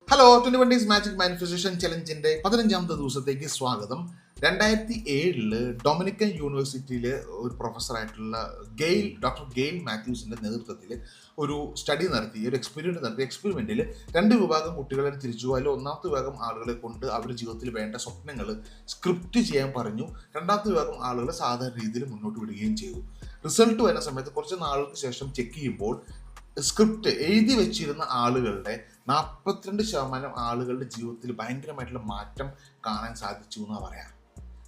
Hello 21 days magic manifestation ചലഞ്ചിന്റെ 15ാമത്തെ ദിവസത്തേക്ക് സ്വാഗതം. 2007 Dominican യൂണിവേഴ്സിറ്റിയിലെ ഒരു പ്രൊഫസറായിട്ടുള്ള ഡോക്ടർ ഗെയിൽ മാത്യൂസിന്റെ നേതൃത്വത്തിൽ ഒരു സ്റ്റഡി നടത്തി, ഒരു എക്സ്പെരിമെന്റ് നടത്തി. എക്സ്പെരിമെന്റിൽ രണ്ട് വിഭാഗം കുട്ടികളെ തിരിച്ചു. അതിൽ ഒന്നാമത്തെ വിഭാഗം ആളുകളെ കൊണ്ട് അവരുടെ ജീവിതത്തിൽ വേണ്ട സ്വപ്നങ്ങൾ സ്ക്രിപ്റ്റ് ചെയ്യാൻ പറഞ്ഞു. രണ്ടാമത്തെ വിഭാഗം ആളുകളെ സാധാരണ രീതിയിൽ മുന്നോട്ട് വിടുകയും ചെയ്തു. റിസൾട്ട് വരുന്ന സമയത്ത് കുറച്ച് നാളുകൾക്ക് ശേഷം ചെക്ക് ചെയ്യുമ്പോൾ സ്ക്രിപ്റ്റ് എഴുതി വെച്ചിരുന്ന ആളുകളുടെ 42% ആളുകളുടെ ജീവിതത്തിൽ ഭയങ്കരമായിട്ടുള്ള മാറ്റം കാണാൻ സാധിച്ചു എന്നാണ് പറയാം.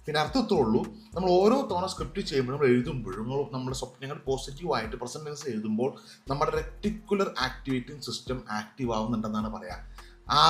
പിന്നെ അർത്ഥത്തുള്ളൂ, നമ്മൾ ഓരോ തവണ സ്ക്രിപ്റ്റ് ചെയ്യുമ്പോഴും നമ്മൾ എഴുതുമ്പോഴും നമ്മുടെ സ്വപ്നങ്ങൾ പോസിറ്റീവായിട്ട് പ്രസന്റ് ടെൻസ് എഴുതുമ്പോൾ നമ്മുടെ റെക്ടിക്കുലർ ആക്ടിവേറ്റിംഗ് സിസ്റ്റം ആക്റ്റീവ് ആവുന്നുണ്ടെന്നാണ് പറയാം.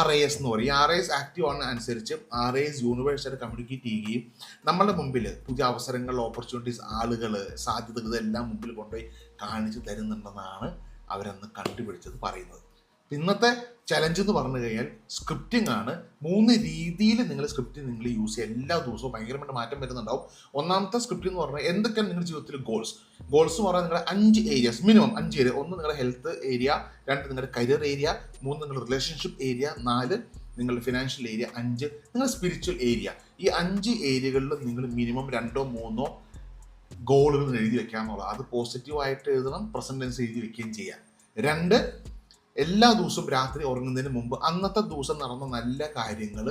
RAS എന്ന് പറയും. RAS ആക്റ്റീവ് ആവുന്ന അനുസരിച്ച് RAS യൂണിവേഴ്സായിട്ട് കമ്മ്യൂണിക്കേറ്റ് ചെയ്യുകയും നമ്മുടെ മുമ്പിൽ പുതിയ അവസരങ്ങൾ, ഓപ്പർച്യൂണിറ്റീസ്, ആളുകൾ, സാധ്യതകൾ ഇതെല്ലാം മുമ്പിൽ കൊണ്ടുപോയി കാണിച്ചു തരുന്നുണ്ടെന്നാണ് അവരന്ന് കണ്ടുപിടിച്ചത് പറയുന്നത്. ഇന്നത്തെ ചലഞ്ച് എന്ന് പറഞ്ഞു കഴിഞ്ഞാൽ സ്ക്രിപ്റ്റിംഗ് ആണ്. 3 രീതിയിൽ നിങ്ങൾ സ്ക്രിപ്റ്റിംഗ് യൂസ് ചെയ്യുക. എല്ലാ ദിവസവും ഭയങ്കരമായിട്ട് മാറ്റം വരുന്നുണ്ടാവും. ഒന്നാമത്തെ സ്ക്രിപ്റ്റിംഗ് എന്ന് പറഞ്ഞാൽ എന്തൊക്കെയാണ് നിങ്ങളുടെ ജീവിതത്തിൽ ഗോൾസ് എന്ന് പറഞ്ഞാൽ നിങ്ങളുടെ 5 ഏരിയാസ്, മിനിമം 5 ഏരിയ. 1 നിങ്ങളുടെ ഹെൽത്ത് ഏരിയ, 2 നിങ്ങളുടെ കരിയർ ഏരിയ, 3 നിങ്ങളുടെ റിലേഷൻഷിപ്പ് ഏരിയ, 4 നിങ്ങളുടെ ഫിനാൻഷ്യൽ ഏരിയ, 5 നിങ്ങളുടെ സ്പിരിച്വൽ ഏരിയ. ഈ 5 ഏരിയകളിൽ നിങ്ങൾ മിനിമം 2-3 ഗോളുകൾ എഴുതി വെക്കാന്നുള്ളത്. അത് പോസിറ്റീവായിട്ട് എഴുതണം, പ്രസന്റ് ടെൻസ് എഴുതി വെക്കുകയും ചെയ്യാം. 2, എല്ലാ ദിവസവും രാത്രി ഉറങ്ങുന്നതിന് മുമ്പ് അന്നത്തെ ദിവസം നടന്ന നല്ല കാര്യങ്ങൾ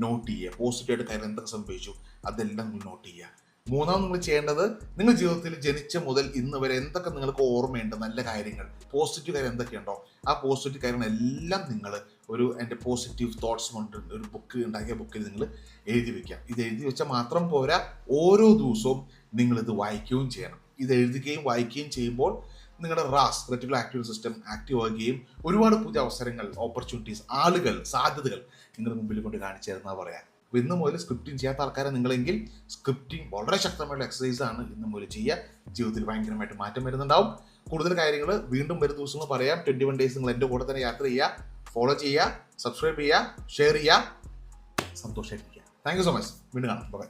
നോട്ട് ചെയ്യുക. പോസിറ്റീവായിട്ട് കാര്യം എന്തൊക്കെ സംഭവിച്ചു അതെല്ലാം നിങ്ങൾ നോട്ട് ചെയ്യുക. 3 നിങ്ങൾ ചെയ്യേണ്ടത്, നിങ്ങൾ ജീവിതത്തിൽ ജനിച്ച മുതൽ ഇന്ന് വരെ എന്തൊക്കെ നിങ്ങൾക്ക് ഓർമ്മയുണ്ട്, നല്ല കാര്യങ്ങൾ, പോസിറ്റീവ് കാര്യം എന്തൊക്കെയുണ്ടോ ആ പോസിറ്റീവ് കാര്യങ്ങളെല്ലാം നിങ്ങൾ എൻ്റെ പോസിറ്റീവ് തോട്ട്സ് കൊണ്ട് ഒരു ഉണ്ടാക്കിയ ബുക്കിൽ നിങ്ങൾ എഴുതി വെക്കാം. ഇത് എഴുതി വെച്ചാൽ മാത്രം പോരാ, ഓരോ ദിവസവും നിങ്ങളിത് വായിക്കുകയും ചെയ്യണം. ഇത് എഴുതുകയും വായിക്കുകയും ചെയ്യുമ്പോൾ നിങ്ങളുടെ റെറ്റിക്കുലർ ആക്ടിവേറ്റിംഗ് സിസ്റ്റം ആക്റ്റീവ് ആവുകയും ഒരുപാട് പുതിയ അവസരങ്ങൾ, ഓപ്പർച്യൂണിറ്റീസ്, ആളുകൾ, സാധ്യതകൾ നിങ്ങളുടെ മുമ്പിൽ കൊണ്ട് കാണിച്ചു തരുന്ന പറയാം. അപ്പോൾ ഇന്ന് മുതൽ സ്ക്രിപ്റ്റിംഗ് ചെയ്യാത്ത ആൾക്കാരെ നിങ്ങളെങ്കിൽ സ്ക്രിപ്റ്റിംഗ് വളരെ ശക്തമായിട്ടുള്ള എക്സസൈസ് ആണ് ഇന്ന് മുതൽ ചെയ്യുക. ജീവിതത്തിൽ ഭയങ്കരമായിട്ട് മാറ്റം വരുന്നുണ്ടാവും. കൂടുതൽ കാര്യങ്ങൾ വീണ്ടും വരും ദിവസങ്ങൾ പറയാം. 21 ഡേയ്സ് നിങ്ങൾ എൻ്റെ കൂടെ തന്നെ യാത്ര ചെയ്യുക, ഫോളോ ചെയ്യുക, സബ്സ്ക്രൈബ് ചെയ്യുക, ഷെയർ ചെയ്യുക, സന്തോഷമായിട്ടിരിക്കുക. Thank you so much. വീണ്ടും കാണാം. ബൈ.